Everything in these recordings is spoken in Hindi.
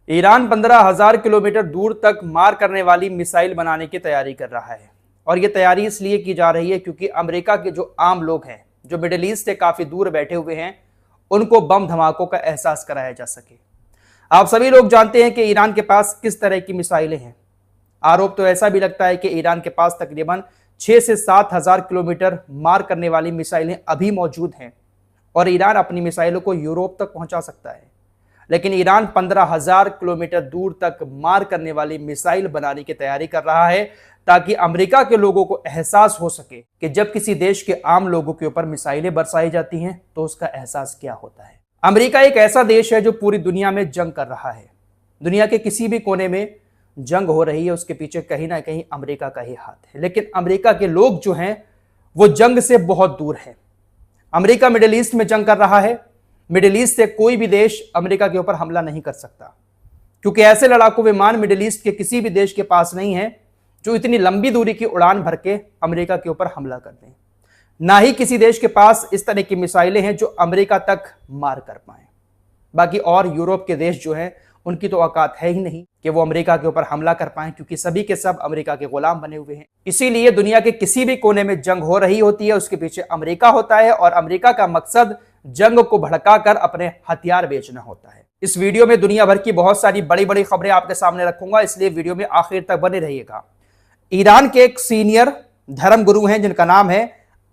ईरान 15,000 किलोमीटर दूर तक मार करने वाली मिसाइल बनाने की तैयारी कर रहा है। और यह तैयारी इसलिए की जा रही है क्योंकि अमेरिका के जो आम लोग हैं, जो मिडिल ईस्ट से काफी दूर बैठे हुए हैं, उनको बम धमाकों का एहसास कराया जा सके। आप सभी लोग जानते हैं कि ईरान के पास किस तरह की मिसाइलें हैं। आरोप तो ऐसा भी लगता है कि ईरान के पास तकरीबन 6 से 7,000 किलोमीटर मार करने वाली मिसाइलें अभी मौजूद हैं और ईरान अपनी मिसाइलों को यूरोप तक पहुंचा सकता है। लेकिन ईरान 15,000 किलोमीटर दूर तक मार करने वाली मिसाइल बनाने की तैयारी कर रहा है ताकि अमेरिका के लोगों को एहसास हो सके कि जब किसी देश के आम लोगों के ऊपर मिसाइलें बरसाई जाती हैं तो उसका एहसास क्या होता है। अमेरिका एक ऐसा देश है जो पूरी दुनिया में जंग कर रहा है। दुनिया के किसी भी कोने में जंग हो रही है, उसके पीछे कहीं ना कहीं अमेरिका का ही हाथ है। लेकिन अमेरिका के लोग जो हैं वो जंग से बहुत दूर है। अमेरिका मिडिल ईस्ट में जंग कर रहा है। मिडिल ईस्ट से कोई भी देश अमेरिका के ऊपर हमला नहीं कर सकता क्योंकि ऐसे लड़ाकू विमान मिडिल ईस्ट के किसी भी देश के पास नहीं है जो इतनी लंबी दूरी की उड़ान भर के अमेरिका के ऊपर हमला कर दें। ना ही किसी देश के पास इस तरह की मिसाइलें हैं जो अमेरिका तक मार कर पाए। बाकी और यूरोप के देश जो हैं उनकी तो औकात है ही नहीं कि वो अमेरिका के ऊपर हमला कर पाए, क्योंकि सभी के सब अमेरिका के गुलाम बने हुए हैं। इसीलिए दुनिया के किसी भी कोने में जंग हो रही होती है, उसके पीछे अमेरिका होता है और अमेरिका का मकसद जंग को भड़काकर अपने हथियार बेचना होता है। इस वीडियो में दुनिया भर की बहुत सारी बड़ी बड़ी खबरें आपके सामने रखूंगा, इसलिए वीडियो में आखिर तक बने रहिएगा। ईरान के एक सीनियर धर्म गुरु हैं जिनका नाम है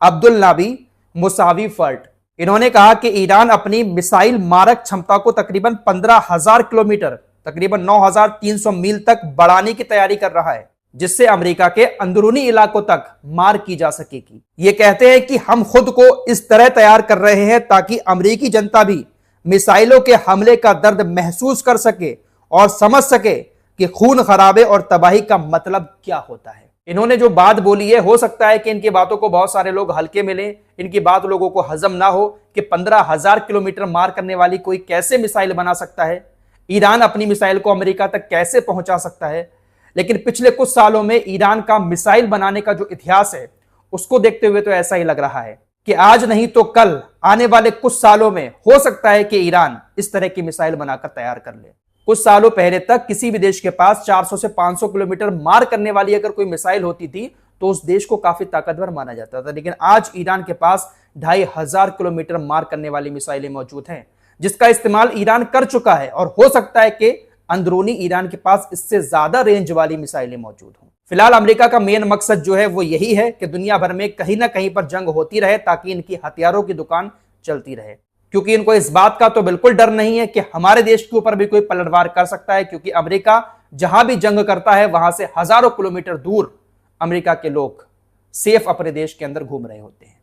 अब्दुल नाबी मुसावी फर्ट। इन्होंने कहा कि ईरान अपनी मिसाइल मारक क्षमता को तकरीबन 15,000 किलोमीटर, तकरीबन 9,300 मील तक बढ़ाने की तैयारी कर रहा है, जिससे अमेरिका के अंदरूनी इलाकों तक मार की जा सकेगी। ये कहते हैं कि हम खुद को इस तरह तैयार कर रहे हैं ताकि अमेरिकी जनता भी मिसाइलों के हमले का दर्द महसूस कर सके और समझ सके कि खून खराबे और तबाही का मतलब क्या होता है। इन्होंने जो बात बोली है, हो सकता है कि इनकी बातों को बहुत सारे लोग हल्के में लें, इनकी बात लोगों को हजम ना हो कि 15,000 किलोमीटर मार करने वाली कोई कैसे मिसाइल बना सकता है, ईरान अपनी मिसाइल को अमेरिका तक कैसे पहुंचा सकता है। लेकिन पिछले कुछ सालों में ईरान का मिसाइल बनाने का जो इतिहास है उसको देखते हुए तो ऐसा ही लग रहा है कि आज नहीं तो कल, आने वाले कुछ सालों में हो सकता है कि ईरान इस तरह की मिसाइल बनाकर तैयार कर ले। कुछ सालों पहले तक किसी भी देश के पास 400 से 500 किलोमीटर मार करने वाली अगर कोई मिसाइल होती थी तो उस देश को काफी ताकतवर माना जाता था। लेकिन आज ईरान के पास 2,500 किलोमीटर मार करने वाली मिसाइलें मौजूद हैं, जिसका इस्तेमाल ईरान कर चुका है और हो सकता है कि अंदरूनी ईरान के पास इससे ज्यादा रेंज वाली मिसाइलें मौजूद हों। फिलहाल अमेरिका का मेन मकसद जो है वो यही है कि दुनिया भर में कहीं ना कहीं पर जंग होती रहे ताकि इनकी हथियारों की दुकान चलती रहे, क्योंकि इनको इस बात का तो बिल्कुल डर नहीं है कि हमारे देश के ऊपर भी कोई पलटवार कर सकता है, क्योंकि अमेरिका जहां भी जंग करता है वहां से हजारों किलोमीटर दूर अमेरिका के लोग सेफ अपने देश के अंदर घूम रहे होते हैं।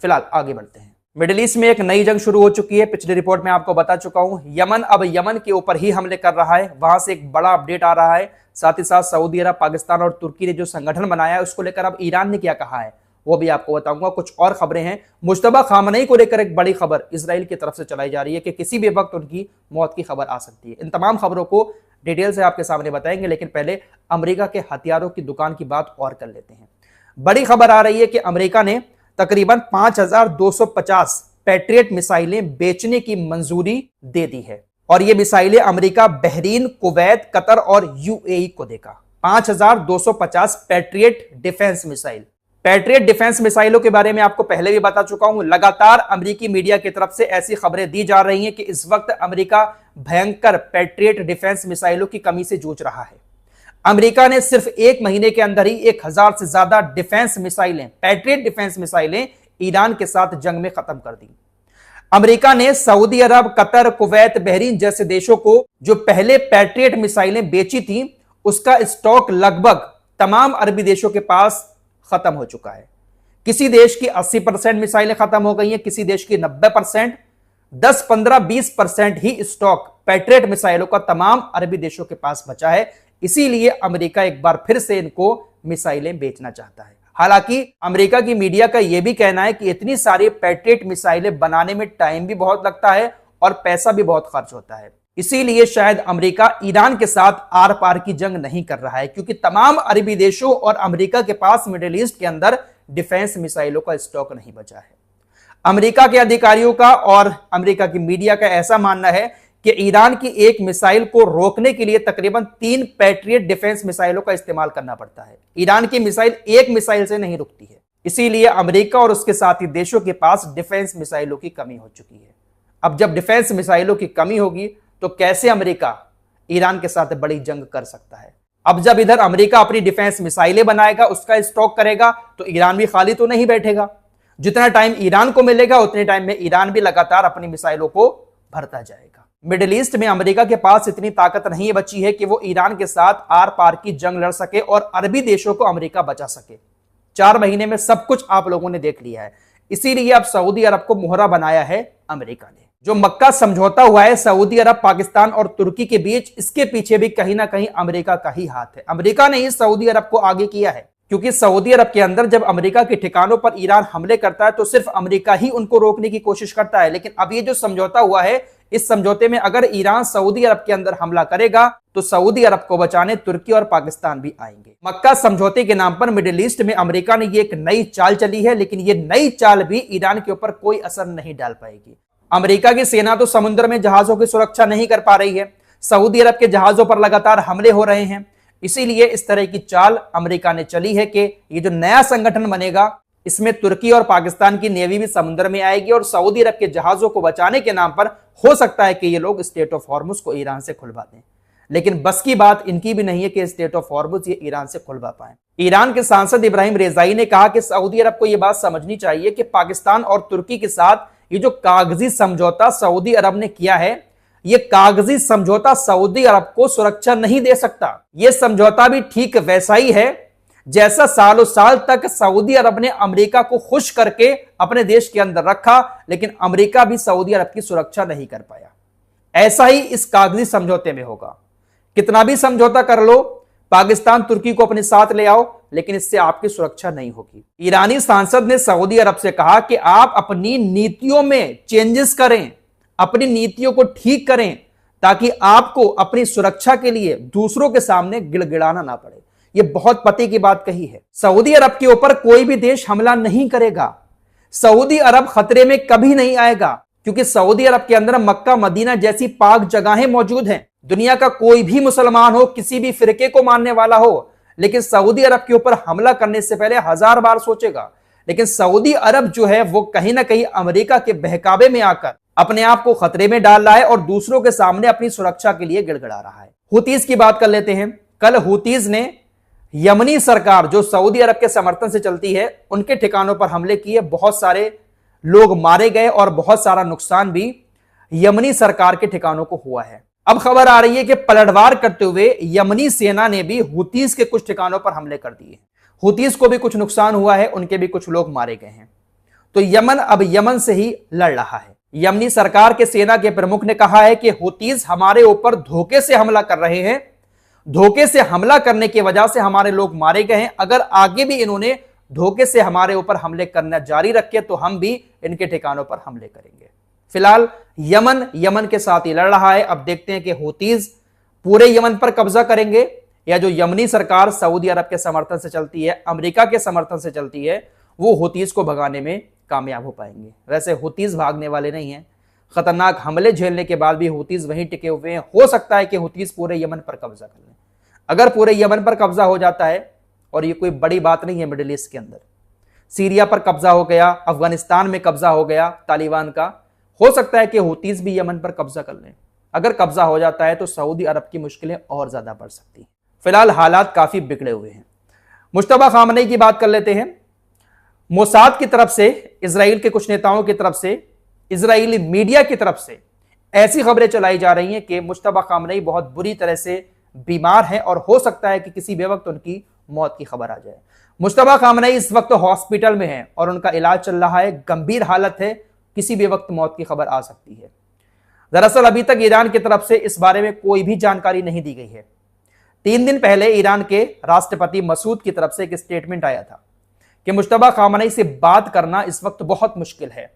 फिलहाल आगे बढ़ते हैं। मिडिल ईस्ट में एक नई जंग शुरू हो चुकी है। पिछली रिपोर्ट में आपको बता चुका हूं, यमन अब यमन के ऊपर ही हमले कर रहा है। वहां से एक बड़ा अपडेट आ रहा है। साथ ही साथ सऊदी अरब, पाकिस्तान और तुर्की ने जो संगठन बनाया है उसको लेकर अब ईरान ने क्या कहा है वो भी आपको बताऊंगा। कुछ और खबरें हैं। मुश्तबा खामनेई को लेकर एक बड़ी खबर इजराइल की तरफ से चलाई जा रही है कि किसी भी वक्त उनकी मौत की खबर आ सकती है। इन तमाम खबरों को डिटेल से आपके सामने बताएंगे, लेकिन पहले अमेरिका के हथियारों की दुकान की बात और कर लेते हैं। बड़ी खबर आ रही है कि अमेरिका ने तकरीबन 5,250 पैट्रियट मिसाइलें बेचने की मंजूरी दे दी है और ये मिसाइलें अमेरिका बहरीन, कुवैत, कतर और यूएई को देगा। 5,250 patriot defence missile. Patriot defence मिसाइलों के बारे में आपको पहले भी बता चुका हूं। लगातार अमेरिकी मीडिया की तरफ से ऐसी खबरें दी जा रही हैं कि इस वक्त अमेरिका भयंकर पैट्रियट डिफेंस मिसाइलों की कमी से जूझ रहा है। अमेरिका ने सिर्फ एक महीने के अंदर ही 1,000 से ज्यादा डिफेंस मिसाइलें, पैट्रियट डिफेंस मिसाइलें ईरान के साथ जंग में खत्म कर दी। अमेरिका ने सऊदी अरब, कतर, कुवैत, बहरीन जैसे देशों को जो पहले पैट्रियट मिसाइलें बेची थी उसका स्टॉक लगभग तमाम अरबी देशों के पास खत्म हो चुका है। किसी देश की 80% मिसाइलें खत्म हो गई हैं, किसी देश की 90%, 10, 15, 20% ही स्टॉक पैट्रियट मिसाइलों का तमाम अरबी देशों के पास बचा है। इसीलिए अमेरिका एक बार फिर से इनको मिसाइलें बेचना चाहता है। हालांकि अमेरिका की मीडिया का यह भी कहना है कि इतनी सारी पैट्रियट मिसाइलें बनाने में टाइम भी बहुत लगता है और पैसा भी बहुत खर्च होता है। इसीलिए शायद अमेरिका ईरान के साथ आर पार की जंग नहीं कर रहा है, क्योंकि तमाम अरबी देशों और अमेरिका के पास मिडिल ईस्ट के अंदर डिफेंस मिसाइलों का स्टॉक नहीं बचा है। अमेरिका के अधिकारियों का और अमेरिका की मीडिया का ऐसा मानना है कि ईरान की एक मिसाइल को रोकने के लिए तकरीबन 3 पैट्रियट डिफेंस मिसाइलों का इस्तेमाल करना पड़ता है। ईरान की मिसाइल एक मिसाइल से नहीं रुकती है। इसीलिए अमेरिका और उसके साथी देशों के पास डिफेंस मिसाइलों की कमी हो चुकी है। अब जब डिफेंस मिसाइलों की कमी होगी तो कैसे अमेरिका ईरान के साथ बड़ी जंग कर सकता है। अब जब इधर अमेरिका अपनी डिफेंस मिसाइलें बनाएगा, उसका स्टॉक करेगा, तो ईरान भी खाली तो नहीं बैठेगा। जितना टाइम ईरान को मिलेगा उतने टाइम में ईरान भी लगातार अपनी मिसाइलों को भरता जाएगा। मिडिल ईस्ट में अमेरिका के पास इतनी ताकत नहीं बची है कि वो ईरान के साथ आर पार की जंग लड़ सके और अरबी देशों को अमेरिका बचा सके। 4 महीने में सब कुछ आप लोगों ने देख लिया है। इसीलिए अब सऊदी अरब को मोहरा बनाया है अमेरिका ने। जो मक्का समझौता हुआ है सऊदी अरब, पाकिस्तान और तुर्की के बीच, इसके पीछे भी कहीं ना कहीं अमेरिका का ही हाथ है। अमेरिका ने ही सऊदी अरब को आगे किया है, क्योंकि सऊदी अरब के अंदर जब अमेरिका के ठिकानों पर ईरान हमले करता है तो सिर्फ अमेरिका ही उनको रोकने की कोशिश करता है। लेकिन अब ये जो समझौता हुआ है, इस समझौते में अगर ईरान सऊदी अरब के अंदर हमला करेगा तो सऊदी अरब को बचाने तुर्की और पाकिस्तान भी आएंगे। मक्का समझौते के नाम पर मिडिल ईस्ट में अमेरिका ने ये एक नई चाल चली है, लेकिन ये नई चाल भी ईरान के ऊपर कोई असर नहीं डाल पाएगी। अमेरिका की सेना तो समुद्र में जहाजों की सुरक्षा नहीं कर पा रही है, सऊदी अरब के जहाजों पर लगातार हमले हो रहे हैं। इसीलिए इस तरह की चाल अमेरिका ने चली है कि ये जो नया संगठन बनेगा इसमें तुर्की और पाकिस्तान की नेवी भी समुद्र में आएगी और सऊदी अरब के जहाजों को बचाने के नाम पर हो सकता है कि ये लोग स्टेट ऑफ हॉर्मुज को ईरान से खुलवा दें। लेकिन बस की बात इनकी भी नहीं है कि स्टेट ऑफ हॉर्मुज ये ईरान से खुलवा पाए। ईरान के सांसद इब्राहिम रेजाई ने कहा कि सऊदी अरब को यह बात समझनी चाहिए कि पाकिस्तान और तुर्की के साथ ये जो कागजी समझौता सऊदी अरब ने किया है, ये कागजी समझौता सऊदी अरब को सुरक्षा नहीं दे सकता। यह समझौता भी ठीक वैसा ही है जैसा सालों साल तक सऊदी अरब ने अमेरिका को खुश करके अपने देश के अंदर रखा, लेकिन अमेरिका भी सऊदी अरब की सुरक्षा नहीं कर पाया। ऐसा ही इस कागजी समझौते में होगा। कितना भी समझौता कर लो, पाकिस्तान तुर्की को अपने साथ ले आओ, लेकिन इससे आपकी सुरक्षा नहीं होगी। ईरानी सांसद ने सऊदी अरब से कहा कि आप अपनी नीतियों में चेंजेस करें, अपनी नीतियों को ठीक करें, ताकि आपको अपनी सुरक्षा के लिए दूसरों के सामने गिड़गिड़ाना ना पड़े। यह बहुत पते की बात कही है। सऊदी अरब के ऊपर कोई भी देश हमला नहीं करेगा, सऊदी अरब खतरे में कभी नहीं आएगा, क्योंकि सऊदी अरब के अंदर मक्का मदीना जैसी पाक जगहें मौजूद हैं। दुनिया का कोई भी मुसलमान हो, किसी भी फिरके को मानने वाला हो, लेकिन सऊदी अरब के ऊपर हमला करने से पहले 1000 बार सोचेगा। लेकिन सऊदी अरब जो है वो कहीं ना कहीं अमेरिका के बहकावे में आकर अपने आप को खतरे में डाल रहा है और दूसरों के सामने अपनी सुरक्षा के लिए गिड़गिड़ा रहा है। हुतीज की बात कर लेते हैं। कल हुतीज ने यमनी सरकार जो सऊदी अरब के समर्थन से चलती है उनके ठिकानों पर हमले किए, बहुत सारे लोग मारे गए और बहुत सारा नुकसान भी यमनी सरकार के ठिकानों को हुआ है। अब खबर आ रही है कि पलटवार करते हुए यमनी सेना ने भी हुतीज के कुछ ठिकानों पर हमले कर दिए। हुतीज को भी कुछ नुकसान हुआ है, उनके भी कुछ लोग मारे गए हैं। तो यमन अब यमन से ही लड़ रहा है। यमनी सरकार के सेना के प्रमुख ने कहा है कि हुतीज हमारे ऊपर धोखे से हमला कर रहे हैं, धोखे से हमला करने की वजह से हमारे लोग मारे गए हैं। अगर आगे भी इन्होंने धोखे से हमारे ऊपर हमले करना जारी रखे तो हम भी इनके ठिकानों पर हमले करेंगे। फिलहाल यमन के साथ ही लड़ रहा है। अब देखते हैं कि हुतीज पूरे यमन पर कब्जा करेंगे या जो यमनी सरकार सऊदी अरब के समर्थन से चलती है, अमेरिका के समर्थन से चलती है, वो हुतीज को भगाने में कामयाब हो पाएंगे। वैसे हुतीज भागने वाले नहीं हैं, खतरनाक हमले झेलने के बाद भी हुतीज वहीं टिके हुए हैं। हो सकता है कि हुतीज पूरे यमन पर कब्जा कर लें। अगर पूरे यमन पर कब्जा हो जाता है, और ये कोई बड़ी बात नहीं है मिडिल ईस्ट के अंदर, सीरिया पर कब्जा हो गया, अफगानिस्तान में कब्जा हो गया तालिबान का, हो सकता है कि हुतीज भी यमन पर कब्जा कर लें। अगर कब्जा हो जाता है तो सऊदी अरब की मुश्किलें और ज्यादा बढ़ सकती हैं। फिलहाल हालात काफी बिगड़े हुए हैं। मुश्तबा खामनेई की बात कर लेते हैं। मोसाद की तरफ से, इजराइल के कुछ नेताओं की तरफ से, इजरायली मीडिया की तरफ से ऐसी खबरें चलाई जा रही हैं कि मुश्तबा खामनेई बहुत बुरी तरह से बीमार हैं और हो सकता है कि किसी भी वक्त उनकी मौत की खबर आ जाए। मुश्तबा खामनेई इस वक्त हॉस्पिटल में है और उनका इलाज चल रहा है, गंभीर हालत है, किसी भी वक्त मौत की खबर आ सकती है। दरअसल अभी तक ईरान की तरफ से इस बारे में कोई भी जानकारी नहीं दी गई है। 3 दिन पहले ईरान के राष्ट्रपति मसूद की तरफ से एक स्टेटमेंट आया था कि मुश्तबा खामनेई से बात करना इस वक्त बहुत मुश्किल है,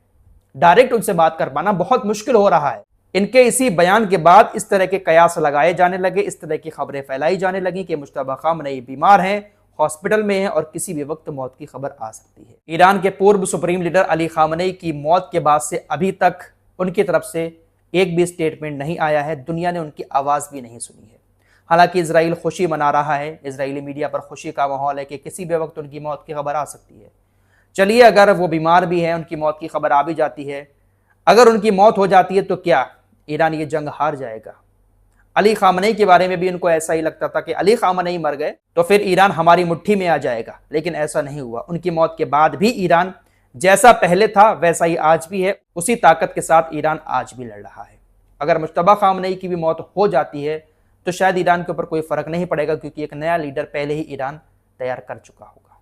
डायरेक्ट उनसे बात कर पाना बहुत मुश्किल हो रहा है। इनके इसी बयान के बाद इस तरह के कयास लगाए जाने लगे, इस तरह की खबरें फैलाई जाने लगी कि मुश्तबा खामनेई बीमार हैं, हॉस्पिटल में हैं और किसी भी वक्त मौत की खबर आ सकती है। ईरान के पूर्व सुप्रीम लीडर अली खामनेई की मौत के बाद से अभी तक उनकी तरफ से एक भी स्टेटमेंट नहीं आया है, दुनिया ने उनकी आवाज़ भी नहीं सुनी है। हालांकि इजराइल खुशी मना रहा है, इजरायली मीडिया पर खुशी का माहौल है कि किसी भी वक्त उनकी मौत की खबर आ सकती है। चलिए, अगर वो बीमार भी हैं, उनकी मौत की खबर आ भी जाती है, अगर उनकी मौत हो जाती है तो क्या ईरान ये जंग हार जाएगा? अली खामनेई के बारे में भी उनको ऐसा ही लगता था कि अली खामनेई मर गए तो फिर ईरान हमारी मुट्ठी में आ जाएगा, लेकिन ऐसा नहीं हुआ। उनकी मौत के बाद भी ईरान जैसा पहले था वैसा ही आज भी है, उसी ताकत के साथ ईरान आज भी लड़ रहा है। अगर मुश्तबा खामनेई की भी मौत हो जाती है तो शायद ईरान के ऊपर कोई फर्क नहीं पड़ेगा, क्योंकि एक नया लीडर पहले ही ईरान तैयार कर चुका होगा।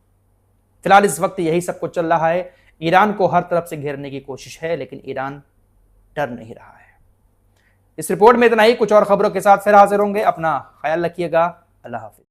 फिलहाल इस वक्त यही सब कुछ चल रहा है। ईरान को हर तरफ से घेरने की कोशिश है, लेकिन ईरान डर नहीं रहा है। इस रिपोर्ट में इतना ही। कुछ और खबरों के साथ फिर हाजिर होंगे। अपना ख्याल रखिएगा। अल्लाह हाफिज।